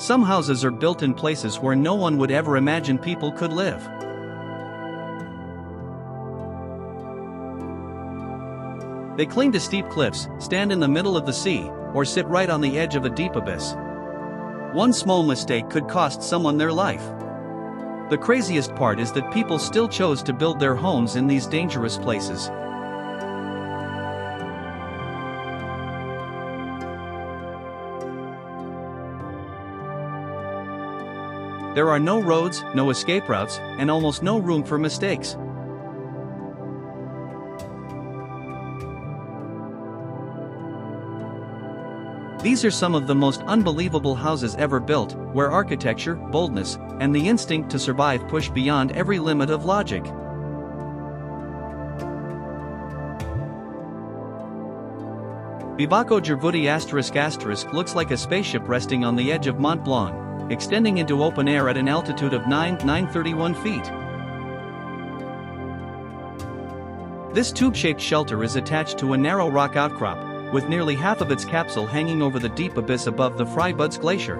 Some houses are built in places where no one would ever imagine people could live. They cling to steep cliffs, stand in the middle of the sea, or sit right on the edge of a deep abyss. One small mistake could cost someone their life. The craziest part is that people still chose to build their homes in these dangerous places. There are no roads, no escape routes, and almost no room for mistakes. These are some of the most unbelievable houses ever built, where architecture, boldness, and the instinct to survive push beyond every limit of logic. Bivako Djibouti ** looks like a spaceship resting on the edge of Mont Blanc, extending into open air at an altitude of 931 feet. This tube-shaped shelter is attached to a narrow rock outcrop, with nearly half of its capsule hanging over the deep abyss above the Freibuds Glacier.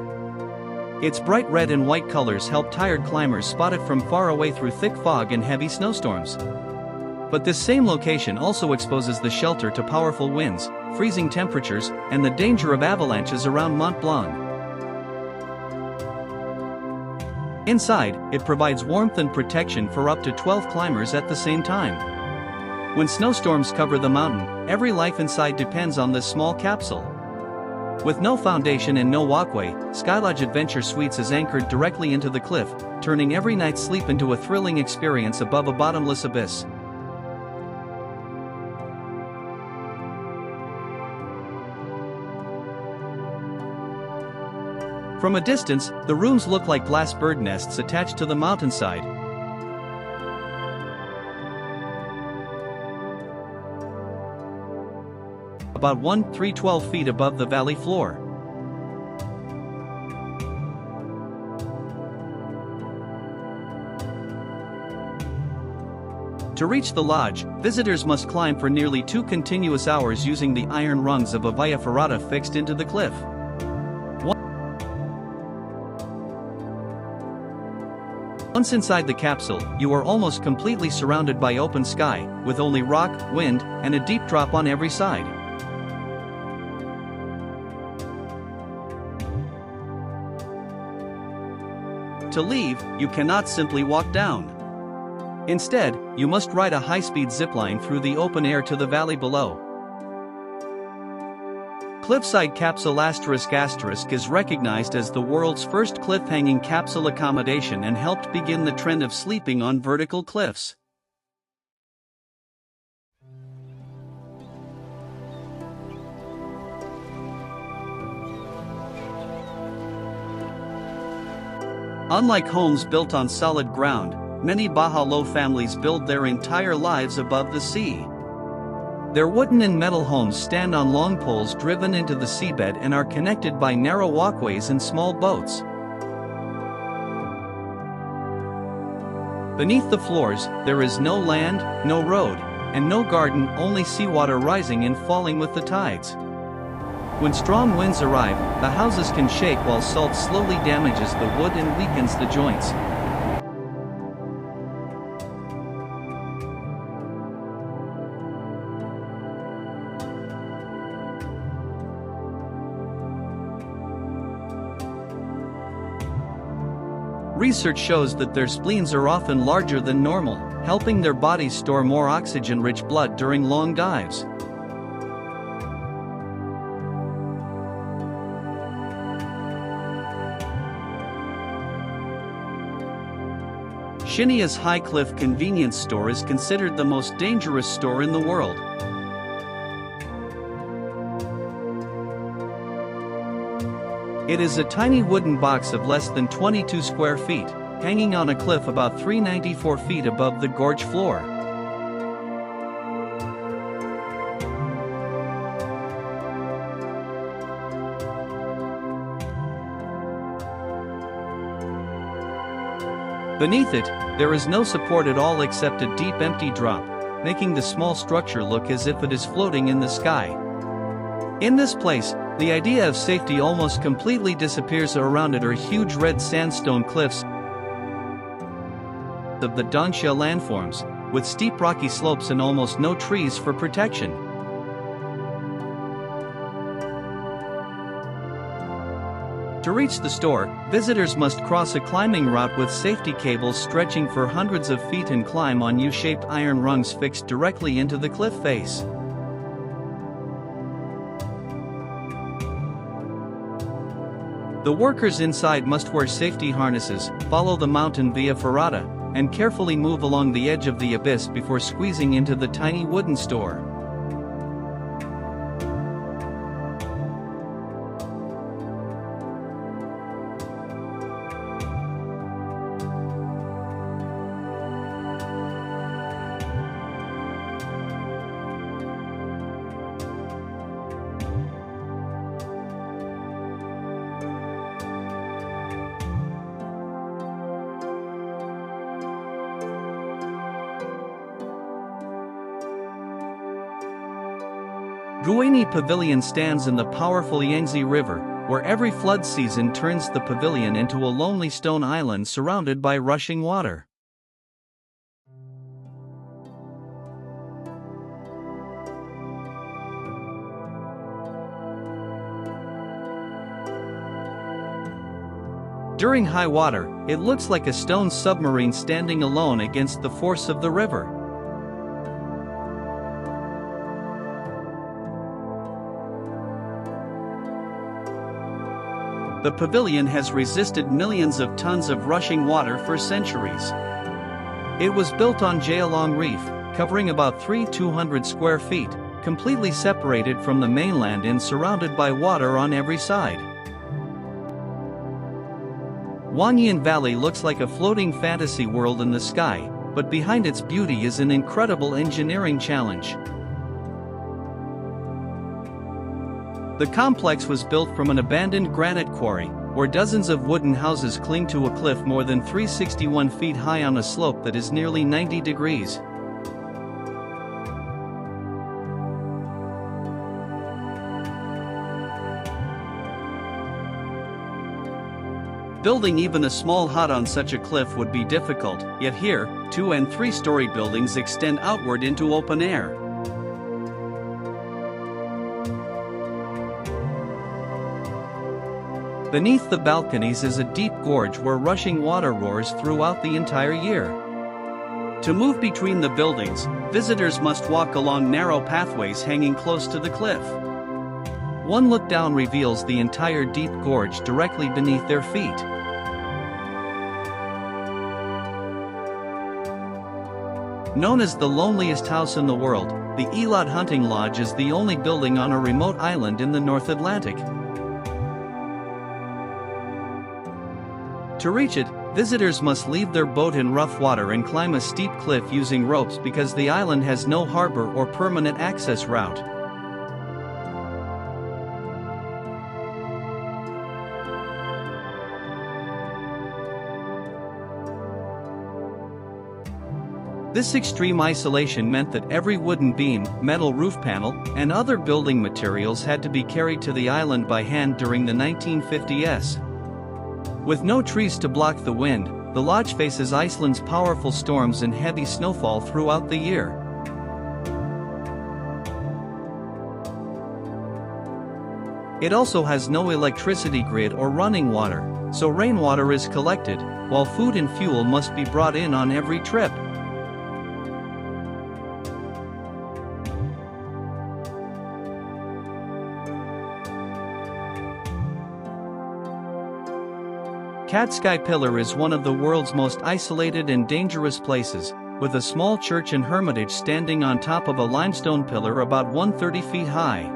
Its bright red and white colors help tired climbers spot it from far away through thick fog and heavy snowstorms. But this same location also exposes the shelter to powerful winds, freezing temperatures, and the danger of avalanches around Mont Blanc. Inside, it provides warmth and protection for up to 12 climbers at the same time. When snowstorms cover the mountain, every life inside depends on this small capsule. With no foundation and no walkway, Skylodge Adventure Suites is anchored directly into the cliff, turning every night's sleep into a thrilling experience above a bottomless abyss. From a distance, the rooms look like glass bird nests attached to the mountainside. About 1,312 feet above the valley floor. To reach the lodge, visitors must climb for nearly 2 continuous hours using the iron rungs of a via ferrata fixed into the cliff. Once inside the capsule, you are almost completely surrounded by open sky, with only rock, wind, and a deep drop on every side. To leave, you cannot simply walk down. Instead, you must ride a high-speed zipline through the open air to the valley below. Cliffside Capsule ** is recognized as the world's first cliff-hanging capsule accommodation and helped begin the trend of sleeping on vertical cliffs. Unlike homes built on solid ground, many Baha'u'llah families build their entire lives above the sea. Their wooden and metal homes stand on long poles driven into the seabed and are connected by narrow walkways and small boats. Beneath the floors, there is no land, no road, and no garden, only seawater rising and falling with the tides. When strong winds arrive, the houses can shake while salt slowly damages the wood and weakens the joints. Research shows that their spleens are often larger than normal, helping their bodies store more oxygen-rich blood during long dives. Shinia's High Cliff convenience store is considered the most dangerous store in the world. It is a tiny wooden box of less than 22 square feet, hanging on a cliff about 394 feet above the gorge floor. Beneath it, there is no support at all except a deep empty drop, making the small structure look as if it is floating in the sky. In this place, The idea of safety almost completely disappears. Around it are huge red sandstone cliffs of the Dongsha landforms, with steep rocky slopes and almost no trees for protection. To reach the store, visitors must cross a climbing route with safety cables stretching for hundreds of feet and climb on U-shaped iron rungs fixed directly into the cliff face. The workers inside must wear safety harnesses, follow the mountain via ferrata, and carefully move along the edge of the abyss before squeezing into the tiny wooden store. Guini Pavilion stands in the powerful Yangtze River, where every flood season turns the pavilion into a lonely stone island surrounded by rushing water. During high water, it looks like a stone submarine standing alone against the force of the river. The pavilion has resisted millions of tons of rushing water for centuries. It was built on Jaelong Reef, covering about 200 square feet, completely separated from the mainland and surrounded by water on every side. Wanyan Valley looks like a floating fantasy world in the sky, but behind its beauty is an incredible engineering challenge. The complex was built from an abandoned granite quarry, where dozens of wooden houses cling to a cliff more than 361 feet high on a slope that is nearly 90 degrees. Building even a small hut on such a cliff would be difficult, yet here, 2- and 3-story buildings extend outward into open air. Beneath the balconies is a deep gorge where rushing water roars throughout the entire year. To move between the buildings, visitors must walk along narrow pathways hanging close to the cliff. One look down reveals the entire deep gorge directly beneath their feet. Known as the loneliest house in the world, the Elot Hunting Lodge is the only building on a remote island in the North Atlantic. To reach it, visitors must leave their boat in rough water and climb a steep cliff using ropes because the island has no harbor or permanent access route. This extreme isolation meant that every wooden beam, metal roof panel, and other building materials had to be carried to the island by hand during the 1950s. With no trees to block the wind, the lodge faces Iceland's powerful storms and heavy snowfall throughout the year. It also has no electricity grid or running water, so rainwater is collected, while food and fuel must be brought in on every trip. Catskei Pillar is one of the world's most isolated and dangerous places, with a small church and hermitage standing on top of a limestone pillar about 130 feet high.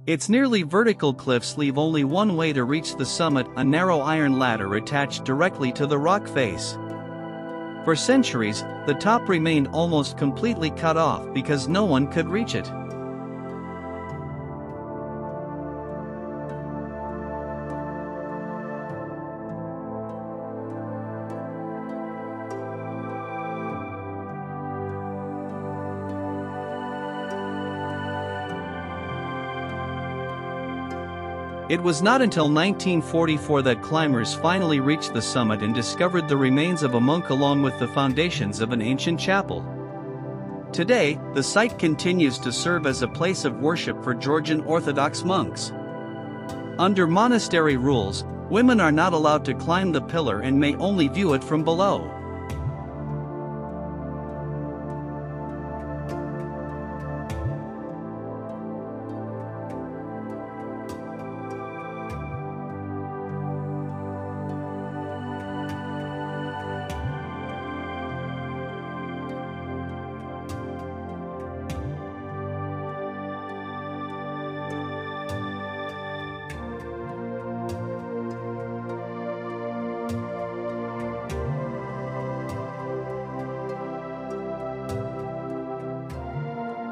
Its nearly vertical cliffs leave only one way to reach the summit, a narrow iron ladder attached directly to the rock face. For centuries, the top remained almost completely cut off because no one could reach it. It was not until 1944 that climbers finally reached the summit and discovered the remains of a monk along with the foundations of an ancient chapel. Today, the site continues to serve as a place of worship for Georgian Orthodox monks. Under monastery rules, women are not allowed to climb the pillar and may only view it from below.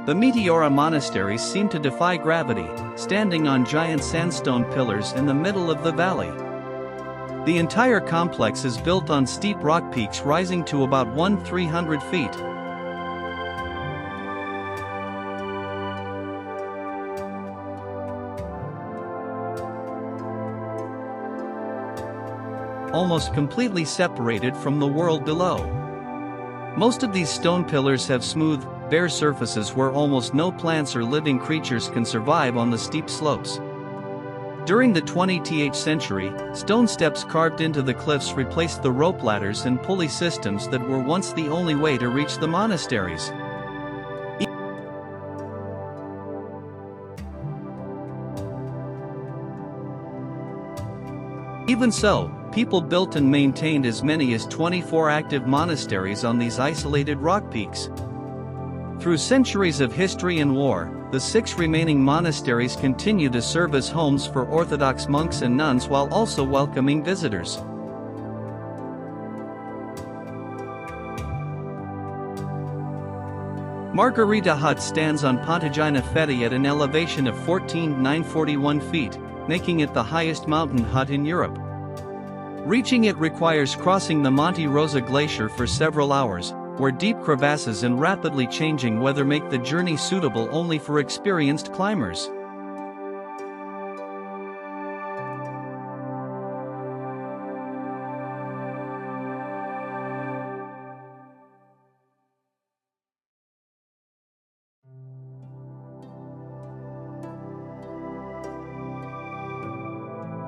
The Meteora monasteries seem to defy gravity, standing on giant sandstone pillars in the middle of the valley. The entire complex is built on steep rock peaks rising to about 1,300 feet. Almost completely separated from the world below. Most of these stone pillars have smooth, bare surfaces where almost no plants or living creatures can survive on the steep slopes. During the 20th century, stone steps carved into the cliffs replaced the rope ladders and pulley systems that were once the only way to reach the monasteries. Even so, people built and maintained as many as 24 active monasteries on these isolated rock peaks. Through centuries of history and war, the 6 remaining monasteries continue to serve as homes for Orthodox monks and nuns while also welcoming visitors. Margarita Hut stands on Pontegina Feti at an elevation of 14,941 feet, making it the highest mountain hut in Europe. Reaching it requires crossing the Monte Rosa Glacier for several hours, where deep crevasses and rapidly changing weather make the journey suitable only for experienced climbers.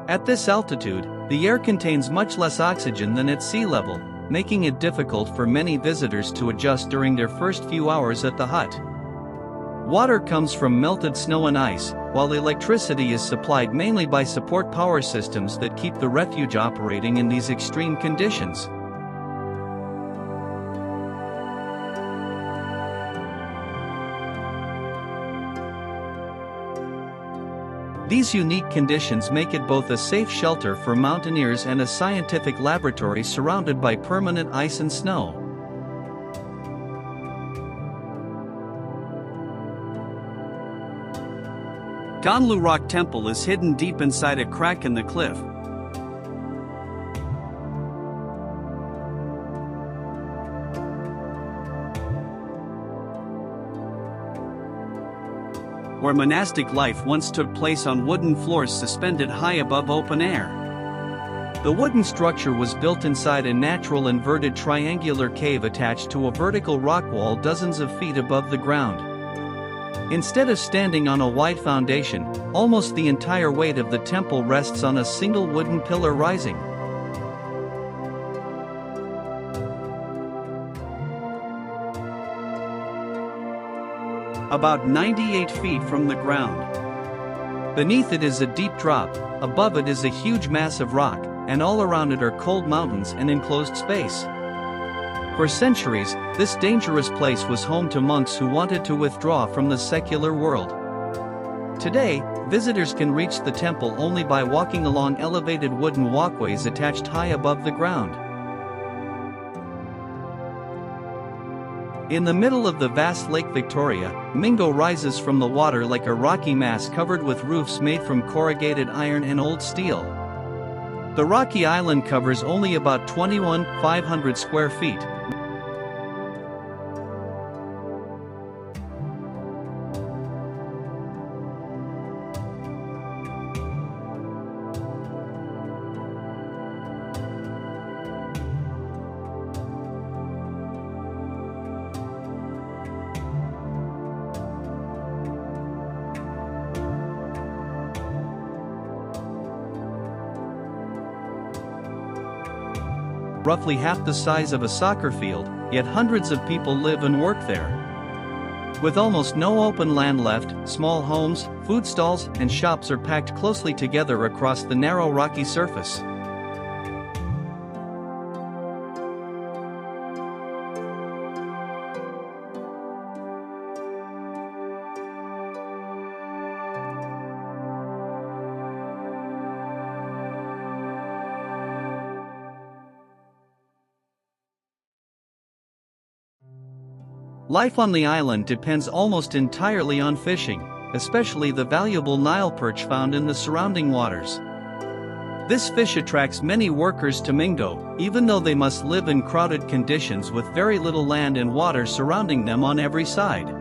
At this altitude, the air contains much less oxygen than at sea level, making it difficult for many visitors to adjust during their first few hours at the hut. Water comes from melted snow and ice, while electricity is supplied mainly by support power systems that keep the refuge operating in these extreme conditions. These unique conditions make it both a safe shelter for mountaineers and a scientific laboratory surrounded by permanent ice and snow. Ganlu Rock Temple is hidden deep inside a crack in the cliff. Where monastic life once took place on wooden floors suspended high above open air. The wooden structure was built inside a natural inverted triangular cave attached to a vertical rock wall dozens of feet above the ground. Instead of standing on a wide foundation, almost the entire weight of the temple rests on a single wooden pillar rising. About 98 feet from the ground. Beneath it is a deep drop, above it is a huge mass of rock, and all around it are cold mountains and enclosed space. For centuries, this dangerous place was home to monks who wanted to withdraw from the secular world. Today, visitors can reach the temple only by walking along elevated wooden walkways attached high above the ground. In the middle of the vast Lake Victoria, Mingo rises from the water like a rocky mass covered with roofs made from corrugated iron and old steel. The rocky island covers only about 21,500 square feet. roughly half the size of a soccer field, yet hundreds of people live and work there. With almost no open land left, small homes, food stalls, and shops are packed closely together across the narrow rocky surface. Life on the island depends almost entirely on fishing, especially the valuable Nile perch found in the surrounding waters. This fish attracts many workers to Mingo, even though they must live in crowded conditions with very little land and water surrounding them on every side.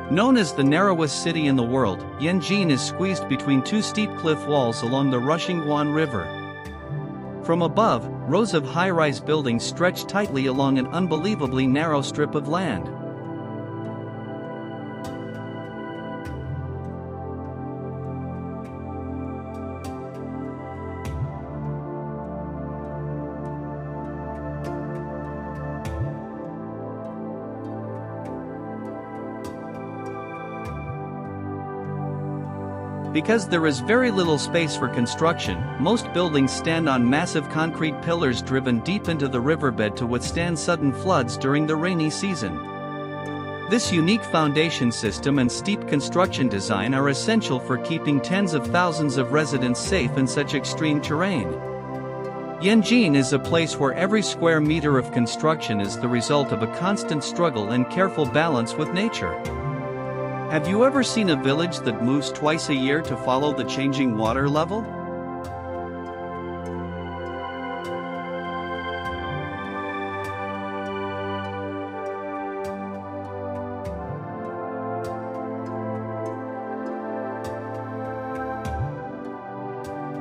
Known as the narrowest city in the world, Yanjin is squeezed between two steep cliff walls along the rushing Guan River. From above, rows of high-rise buildings stretch tightly along an unbelievably narrow strip of land. Because there is very little space for construction, most buildings stand on massive concrete pillars driven deep into the riverbed to withstand sudden floods during the rainy season. This unique foundation system and steep construction design are essential for keeping tens of thousands of residents safe in such extreme terrain. Yanjin is a place where every square meter of construction is the result of a constant struggle and careful balance with nature. Have you ever seen a village that moves twice a year to follow the changing water level?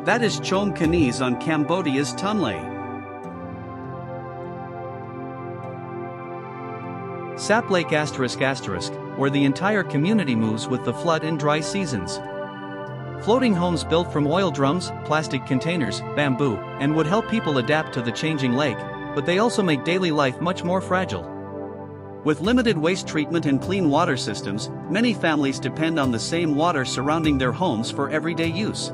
That is Chom Kanis on Cambodia's Tonle. Sap Lake ***, where the entire community moves with the flood and dry seasons. Floating homes built from oil drums, plastic containers, bamboo, and wood help people adapt to the changing lake, but they also make daily life much more fragile. With limited waste treatment and clean water systems, many families depend on the same water surrounding their homes for everyday use.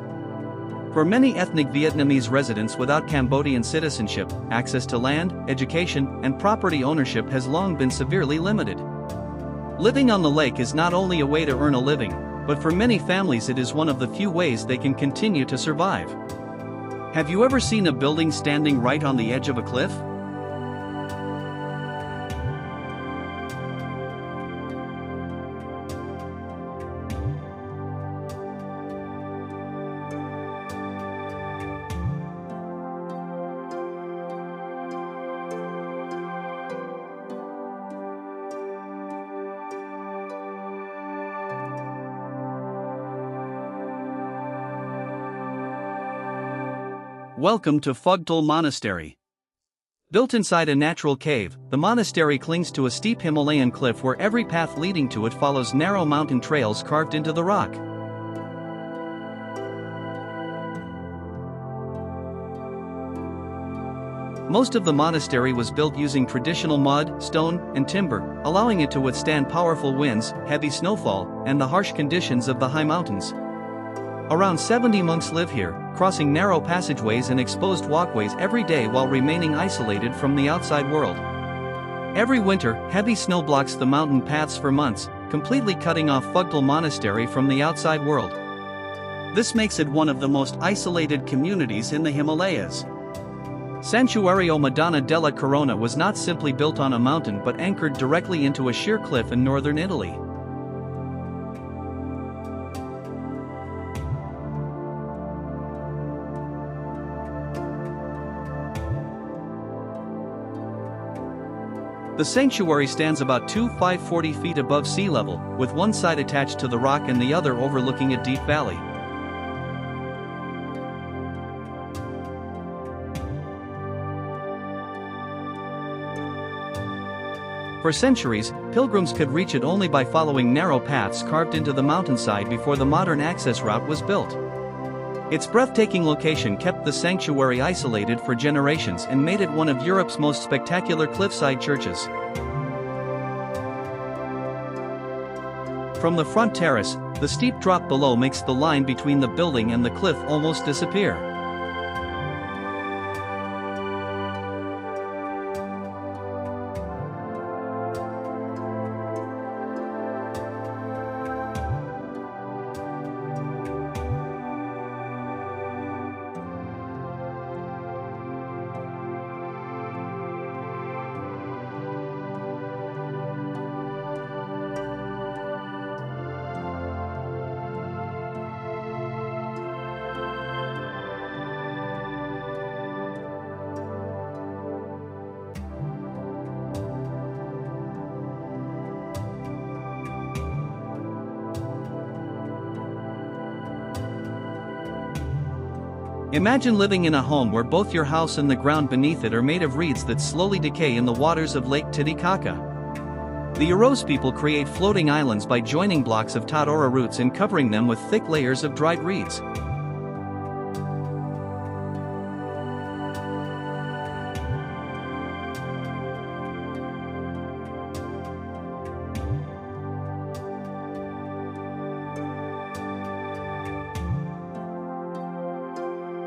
For many ethnic Vietnamese residents without Cambodian citizenship, access to land, education, and property ownership has long been severely limited. Living on the lake is not only a way to earn a living, but for many families it is one of the few ways they can continue to survive. Have you ever seen a building standing right on the edge of a cliff? Welcome to Phugtal Monastery. Built inside a natural cave, the monastery clings to a steep Himalayan cliff where every path leading to it follows narrow mountain trails carved into the rock. Most of the monastery was built using traditional mud, stone, and timber, allowing it to withstand powerful winds, heavy snowfall, and the harsh conditions of the high mountains. Around 70 monks live here, crossing narrow passageways and exposed walkways every day while remaining isolated from the outside world. Every winter, heavy snow blocks the mountain paths for months, completely cutting off Phugtal Monastery from the outside world. This makes it one of the most isolated communities in the Himalayas. Santuario Madonna della Corona was not simply built on a mountain but anchored directly into a sheer cliff in northern Italy. The sanctuary stands about 540 feet above sea level, with one side attached to the rock and the other overlooking a deep valley. For centuries, pilgrims could reach it only by following narrow paths carved into the mountainside before the modern access route was built. Its breathtaking location kept the sanctuary isolated for generations and made it one of Europe's most spectacular cliffside churches. From the front terrace, the steep drop below makes the line between the building and the cliff almost disappear. Imagine living in a home where both your house and the ground beneath it are made of reeds that slowly decay in the waters of Lake Titicaca. The Uros people create floating islands by joining blocks of Tatora roots and covering them with thick layers of dried reeds.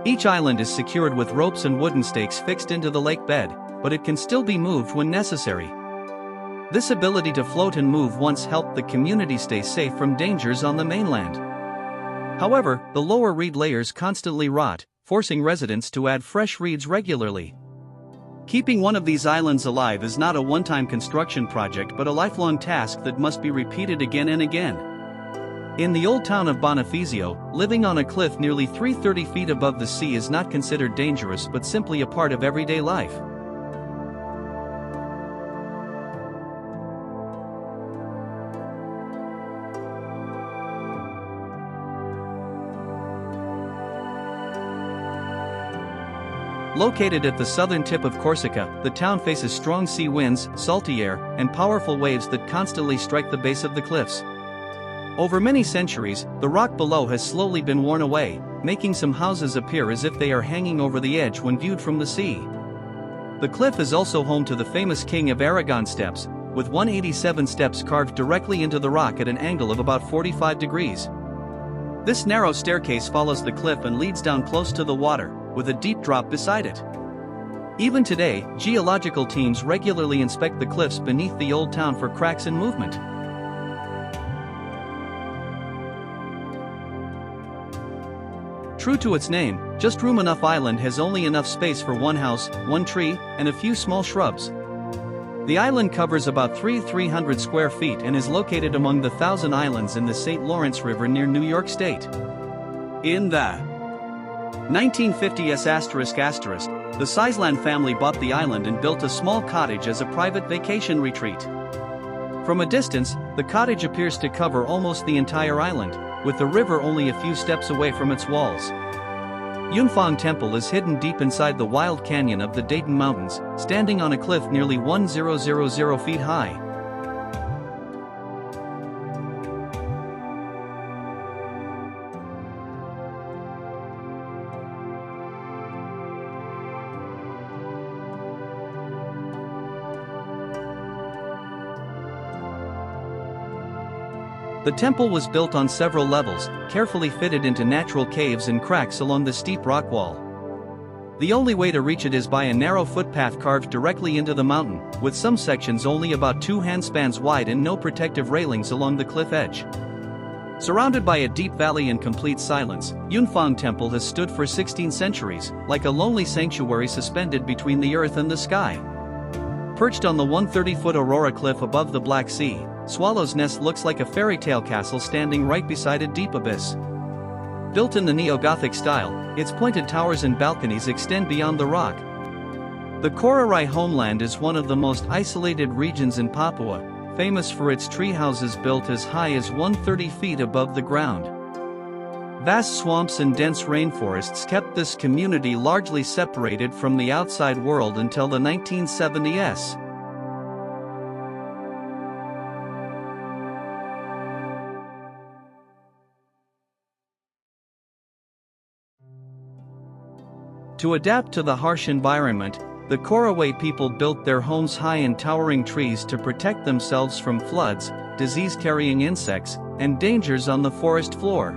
Each island is secured with ropes and wooden stakes fixed into the lake bed, but it can still be moved when necessary. This ability to float and move once helped the community stay safe from dangers on the mainland. However, the lower reed layers constantly rot, forcing residents to add fresh reeds regularly. Keeping one of these islands alive is not a one-time construction project but a lifelong task that must be repeated again and again. In the old town of Bonifacio, living on a cliff nearly 330 feet above the sea is not considered dangerous but simply a part of everyday life. Located at the southern tip of Corsica, the town faces strong sea winds, salty air, and powerful waves that constantly strike the base of the cliffs. Over many centuries, the rock below has slowly been worn away, making some houses appear as if they are hanging over the edge when viewed from the sea. The cliff is also home to the famous King of Aragon steps, with 187 steps carved directly into the rock at an angle of about 45 degrees. This narrow staircase follows the cliff and leads down close to the water, with a deep drop beside it. Even today, geological teams regularly inspect the cliffs beneath the old town for cracks and movement. True to its name, Just Room Enough Island has only enough space for one house, one tree, and a few small shrubs. The island covers about 300 square feet and is located among the Thousand Islands in the St. Lawrence River near New York State. In the 1950s the Sizeland family bought the island and built a small cottage as a private vacation retreat. From a distance, the cottage appears to cover almost the entire island, with the river only a few steps away from its walls. Yunfang Temple is hidden deep inside the wild canyon of the Dayton Mountains, standing on a cliff nearly 1,000 feet high. The temple was built on several levels, carefully fitted into natural caves and cracks along the steep rock wall. The only way to reach it is by a narrow footpath carved directly into the mountain, with some sections only about 2 handspans wide and no protective railings along the cliff edge. Surrounded by a deep valley and complete silence, Yunfang Temple has stood for 16 centuries, like a lonely sanctuary suspended between the earth and the sky. Perched on the 130-foot Aurora cliff above the Black Sea, Swallow's Nest looks like a fairy tale castle standing right beside a deep abyss. Built in the Neo-Gothic style, its pointed towers and balconies extend beyond the rock. The Kororai homeland is one of the most isolated regions in Papua, famous for its tree houses built as high as 130 feet above the ground. Vast swamps and dense rainforests kept this community largely separated from the outside world until the 1970s. To adapt to the harsh environment, the Koraway people built their homes high in towering trees to protect themselves from floods, disease-carrying insects, and dangers on the forest floor.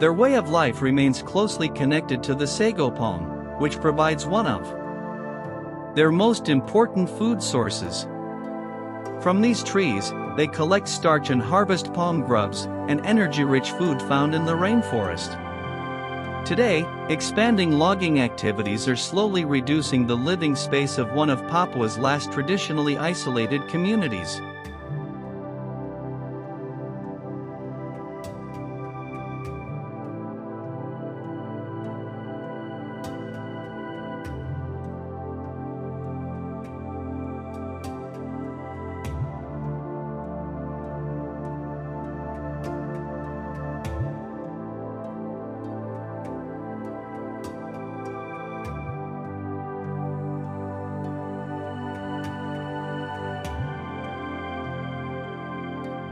Their way of life remains closely connected to the sago palm, which provides one of their most important food sources. From these trees, they collect starch and harvest palm grubs, an energy-rich food found in the rainforest. Today, expanding logging activities are slowly reducing the living space of one of Papua's last traditionally isolated communities.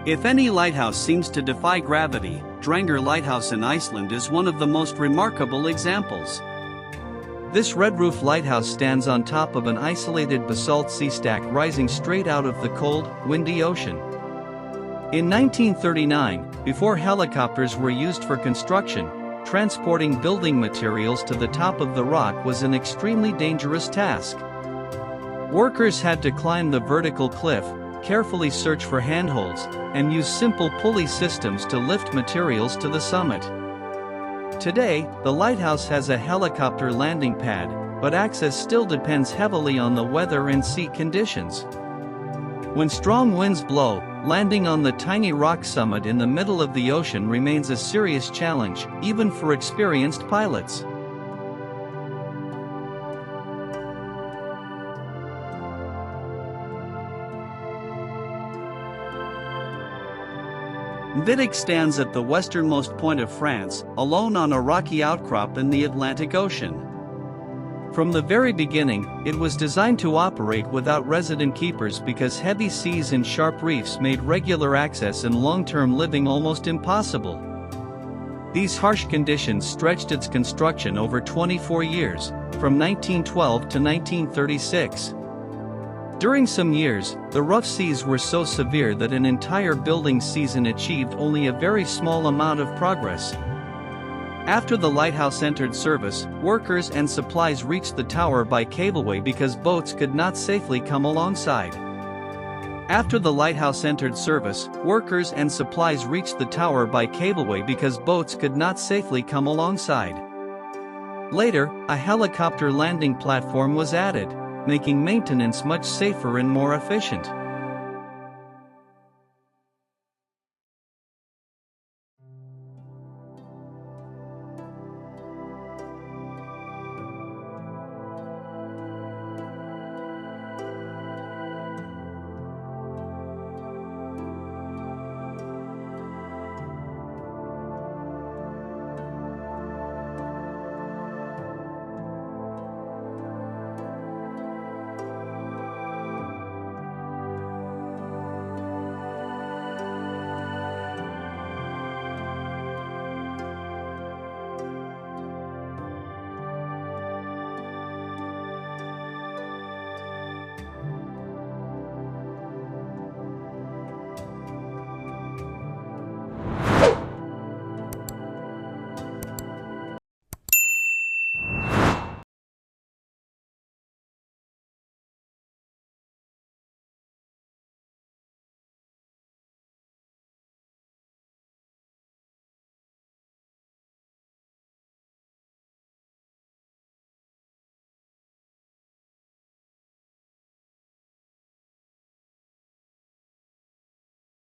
If any lighthouse seems to defy gravity, Drangr Lighthouse in Iceland is one of the most remarkable examples. This red roof lighthouse stands on top of an isolated basalt sea stack rising straight out of the cold, windy ocean. In 1939, before helicopters were used for construction, transporting building materials to the top of the rock was an extremely dangerous task. Workers had to climb the vertical cliff, carefully search for handholds, and use simple pulley systems to lift materials to the summit. Today, the lighthouse has a helicopter landing pad, but access still depends heavily on the weather and sea conditions. When strong winds blow, landing on the tiny rock summit in the middle of the ocean remains a serious challenge, even for experienced pilots. Vidic stands at the westernmost point of France, alone on a rocky outcrop in the Atlantic Ocean. From the very beginning, it was designed to operate without resident keepers because heavy seas and sharp reefs made regular access and long-term living almost impossible. These harsh conditions stretched its construction over 24 years, from 1912 to 1936. During some years, the rough seas were so severe that an entire building season achieved only a very small amount of progress. After the lighthouse entered service, workers and supplies reached the tower by cableway because boats could not safely come alongside. After the lighthouse entered service, workers and supplies reached the tower by cableway because boats could not safely come alongside. Later, a helicopter landing platform was added, making maintenance much safer and more efficient.